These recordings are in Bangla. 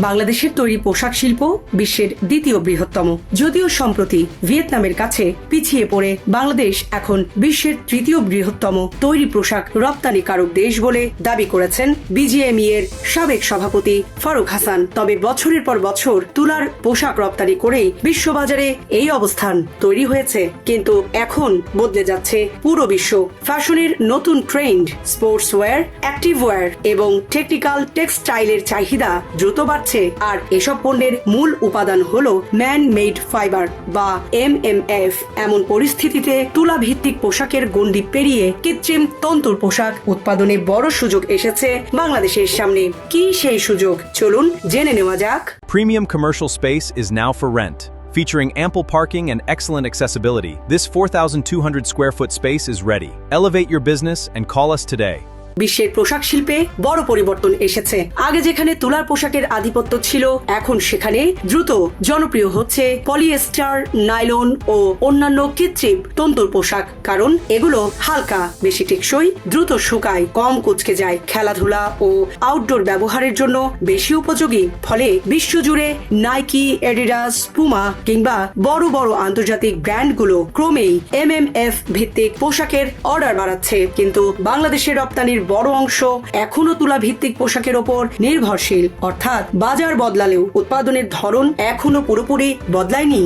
বাংলাদেশের তৈরি পোশাক শিল্প বিশ্বের দ্বিতীয় বৃহত্তম। যদিও সম্প্রতি ভিয়েতনামের কাছে পিছিয়ে পড়ে বাংলাদেশ এখন বিশ্বের তৃতীয় বৃহত্তম তৈরি পোশাক রপ্তানিকারক দেশ বলে দাবি করেছেন বিজিএমই এর সাবেক সভাপতি ফারুক হাসান। তবে বছরের পর বছর তুলার পোশাক রপ্তানি করেই বিশ্ববাজারে এই অবস্থান তৈরি হয়েছে, কিন্তু এখন বদলে যাচ্ছে পুরো বিশ্ব। ফ্যাশনের নতুন trend, sports wear, active wear এবং টেকনিক্যাল টেক্সটাইলের চাহিদা দ্রুত বাড়ছে। আর এসব পণ্যের মূল উপাদান হলো ম্যান মেড ফাইবার বা MMF। এমন পরিস্থিতিতে তুলা ভিত্তিক পোশাকের গণ্ডি পেরিয়ে কৃত্রিম তন্তুর পোশাক উৎপাদনে বড় সুযোগ এসেছে বাংলাদেশের সামনে। কি সেই সুযোগ, চলুন জেনে নেওয়া যাক। Premium commercial space is now for rent. Featuring ample parking and excellent accessibility, this 4,200 square foot space is ready. Elevate your business and call us today. বিশ্বের পোশাক শিল্পে বড় পরিবর্তন এসেছে। আগে যেখানে তুলার পোশাকের আধিপত্য ছিল, এখন সেখানে দ্রুত জনপ্রিয় হচ্ছে পলিয়েস্টার, নাইলন ও অন্যান্য কৃত্রিম তন্তুর পোশাক। কারণ এগুলো হালকা, বেশি টেকসই, দ্রুত শুকায়, কম কুঁচকে যায়, খেলাধুলা ও আউটডোর ব্যবহারের জন্য বেশি উপযোগী। ফলে বিশ্বজুড়ে নাইকি, এডিডাস, পুমা কিংবা বড় বড় আন্তর্জাতিক ব্র্যান্ডগুলো ক্রমেই MMF ভিত্তিক পোশাকের অর্ডার বাড়াচ্ছে। কিন্তু বাংলাদেশের রপ্তানির বড় অংশ এখনো তুলা ভিত্তিক পোশাকের ওপর নির্ভরশীল। অর্থাৎ বাজার বদলালেও উৎপাদনের ধরন এখনো পুরোপুরি বদলায়নি।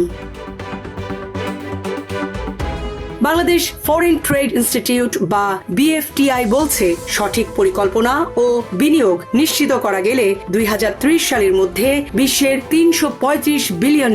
বাংলাদেশ ফরেন ট্রেড ইনস্টিটিউট বা BFTI বলছে, সঠিক পরিকল্পনা ও বিনিয়োগ নিশ্চিত করা গেলে 2030 সালের মধ্যে বিশ্বের $335 বিলিয়ন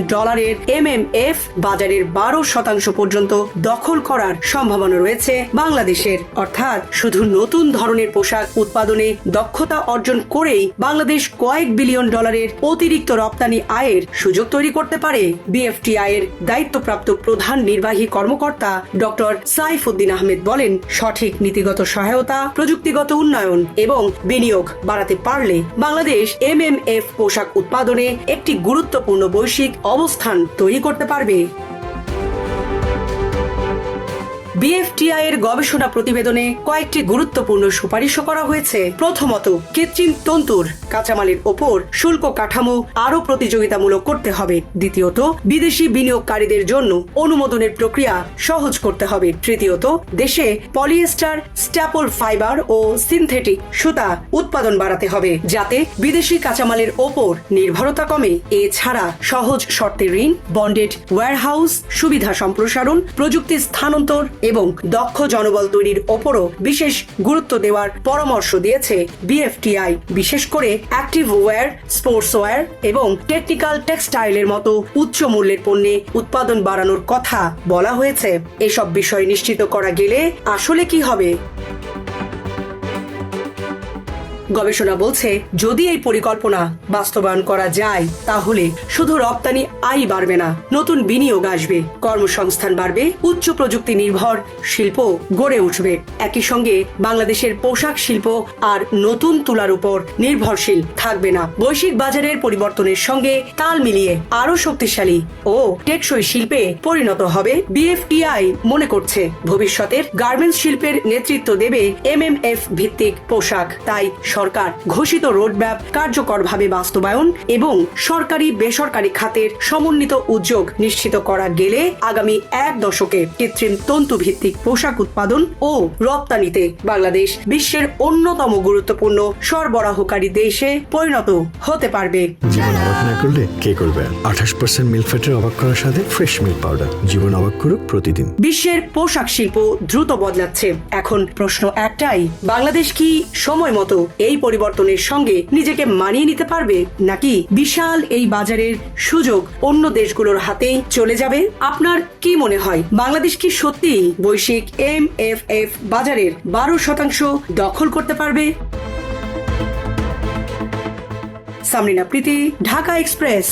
MMF বাজারের 12% পর্যন্ত দখল করার সম্ভাবনা রয়েছে বাংলাদেশের। অর্থাৎ শুধু নতুন ধরনের পোশাক উৎপাদনে দক্ষতা অর্জন করেই বাংলাদেশ কয়েক বিলিয়ন ডলারের অতিরিক্ত রপ্তানি আয়ের সুযোগ তৈরি করতে পারে। BFTI এর দায়িত্বপ্রাপ্ত প্রধান নির্বাহী কর্মকর্তা ডক্টর সাইফুদ্দিন আহমেদ বলেন, সঠিক নীতিগত সহায়তা, প্রযুক্তিগত উন্নয়ন এবং বিনিয়োগ বাড়াতে পারলে বাংলাদেশ MMF পোশাক উৎপাদনে একটি গুরুত্বপূর্ণ বৈশ্বিক অবস্থান তৈরি করতে পারবে। BFTI এর গবেষণা প্রতিবেদনে কয়েকটি গুরুত্বপূর্ণ সুপারিশও করা হয়েছে। প্রথমত, কৃত্রিম তন্তুর কাঁচামালের ওপর শুল্ক কাঠামো আরও প্রতিযোগিতামূলক করতে হবে। দ্বিতীয়ত, বিদেশি বিনিয়োগকারীদের জন্য অনুমোদনের প্রক্রিয়া সহজ করতে হবে। তৃতীয়ত, দেশে পলিয়েস্টার, স্ট্যাপল ফাইবার ও সিনথেটিক সুতা উৎপাদন বাড়াতে হবে, যাতে বিদেশি কাঁচামালের ওপর নির্ভরতা কমে। এছাড়া সহজ শর্তে ঋণ, বন্ডেড ওয়্যারহাউস সুবিধা সম্প্রসারণ, প্রযুক্তি স্থানান্তর এবং দক্ষ জনবল তৈরির ওপরও বিশেষ গুরুত্ব দেওয়ার পরামর্শ দিয়েছে BFTI। বিশেষ করে অ্যাক্টিভ ওয়্যার, স্পোর্টস ওয়্যার এবং টেকনিক্যাল টেক্সটাইলের মতো উচ্চ মূল্যের পণ্যে উৎপাদন বাড়ানোর কথা বলা হয়েছে। এসব বিষয় নিশ্চিত করা গেলে আসলে কি হবে? গবেষণা বলছে, যদি এই পরিকল্পনা বাস্তবায়ন করা যায়, তাহলে শুধু রপ্তানি আয় বাড়বে না, নতুন বিনিয়োগ আসবে, কর্মসংস্থান বাড়বে, উচ্চ প্রযুক্তি নির্ভর শিল্প গড়ে উঠবে। একই সঙ্গে বাংলাদেশের পোশাক শিল্প আর নতুন তুলার উপর নির্ভরশীল থাকবে না। বৈশ্বিক বাজারের পরিবর্তনের সঙ্গে তাল মিলিয়ে আরো শক্তিশালী ও টেকসই শিল্পে পরিণত হবে। BFTI মনে করছে, ভবিষ্যতের গার্মেন্টস শিল্পের নেতৃত্ব দেবে MMF ভিত্তিক পোশাক। তাই সরকার ঘোষিত রোডম্যাপ কার্যকরভাবে বাস্তবায়ন এবং সরকারি বেসরকারি খাতের সমন্বিত উদ্যোগ নিশ্চিত করা গেলে আগামী 1 দশকে কৃত্রিম তন্তু ভিত্তিক পোশাক উৎপাদন ও রপ্তানিতে বাংলাদেশ বিশ্বের অন্যতম গুরুত্বপূর্ণ সরবরাহকারী দেশে পরিণত হতে পারবে। জীবন অবাক না করলে কে করবে? 28% মিল্ক ফ্যাটের অবাক করার সাথে ফ্রেশ মিল্ক পাউডার। জীবন অবাক করুক প্রতিদিন। বিশ্বের পোশাক শিল্প দ্রুত বদলাচ্ছে। এখন প্রশ্ন একটাই, বাংলাদেশ কি সময় মতো এই পরিবর্তনের সঙ্গে নিজেকে মানিয়ে নিতে পারবে, নাকি বিশাল এই বাজারের সুযোগ অন্য দেশগুলোর হাতেই চলে যাবে? আপনার কি মনে হয়, বাংলাদেশ কি সত্যি বৈশ্বিক MMF বাজারের 12% দখল করতে পারবে? সামরিনা প্রীতি, ঢাকা এক্সপ্রেস।